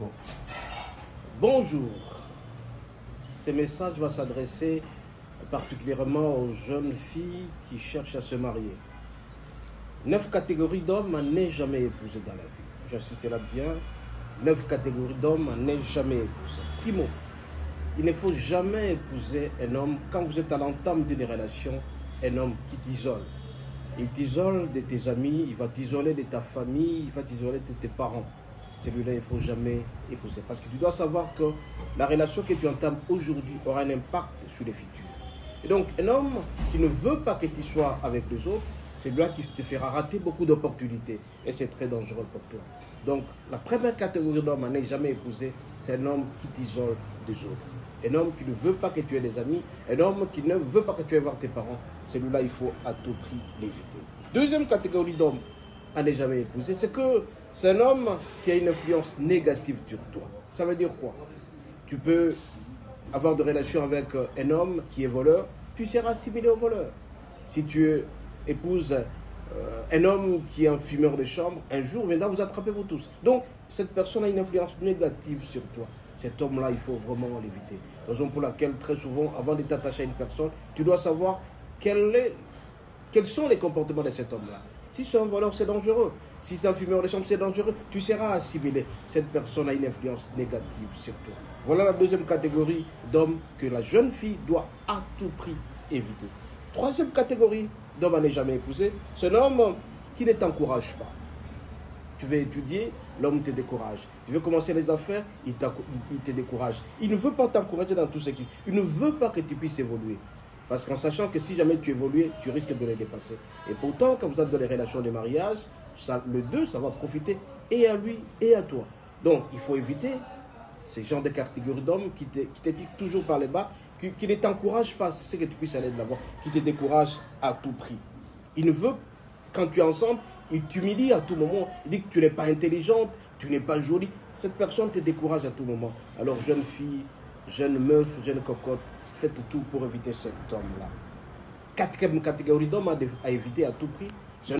Bon. Bonjour. Ce message va s'adresser particulièrement aux jeunes filles qui cherchent à se marier. 9 catégories d'hommes à n'est jamais épousé dans la vie. J'insiste là bien. 9 catégories d'hommes à n'est jamais épousé. Primo, il ne faut jamais épouser un homme quand vous êtes à l'entame d'une relation, un homme qui t'isole. Il t'isole de tes amis, il va t'isoler de ta famille, il va t'isoler de tes parents. Celui-là, il ne faut jamais épouser. Parce que tu dois savoir que la relation que tu entames aujourd'hui aura un impact sur les futurs. Et donc, un homme qui ne veut pas que tu sois avec les autres, c'est lui qui te fera rater beaucoup d'opportunités. Et c'est très dangereux pour toi. Donc, la première catégorie d'homme à ne jamais épouser, c'est un homme qui t'isole des autres. Un homme qui ne veut pas que tu aies des amis, un homme qui ne veut pas que tu ailles voir tes parents, celui-là, il faut à tout prix l'éviter. Deuxième catégorie d'homme à ne jamais épouser, c'est un homme qui a une influence négative sur toi. Ça veut dire quoi? Tu peux avoir des relations avec un homme qui est voleur, tu seras assimilé au voleur. Si tu épouses un homme qui est un fumeur de chambre, un jour viendra vous attraper vous tous. Donc, cette personne a une influence négative sur toi. Cet homme-là, il faut vraiment l'éviter. Raison pour laquelle, très souvent, avant de t'attacher à une personne, tu dois savoir quels sont les comportements de cet homme-là. Si c'est un voleur, c'est dangereux. Si c'est un fumeur de chambre, c'est dangereux. Tu seras assimilé. Cette personne a une influence négative sur toi. Voilà la deuxième catégorie d'hommes que la jeune fille doit à tout prix éviter. Troisième catégorie d'homme à ne jamais épouser, c'est un homme qui ne t'encourage pas. Tu veux étudier, l'homme te décourage. Tu veux commencer les affaires, il te décourage. Il ne veut pas t'encourager dans tout ce qu'il... Il ne veut pas que tu puisses évoluer. Parce qu'en sachant que si jamais tu évolues, tu risques de les dépasser. Et pourtant, quand vous êtes dans les relations de mariage, le deux, ça va profiter et à lui et à toi. Donc, il faut éviter ces genres de catégories d'hommes qui t'étiquent toujours par les bas, qui ne t'encouragent pas, c'est que tu puisses aller de l'avant, qui te découragent à tout prix. Il ne veut, quand tu es ensemble, il t'humilie à tout moment. Il dit que tu n'es pas intelligente, tu n'es pas jolie. Cette personne te décourage à tout moment. Alors, jeune fille, jeune meuf, jeune cocotte, faites tout pour éviter cet homme-là. Quatrième catégorie d'hommes à éviter à tout prix,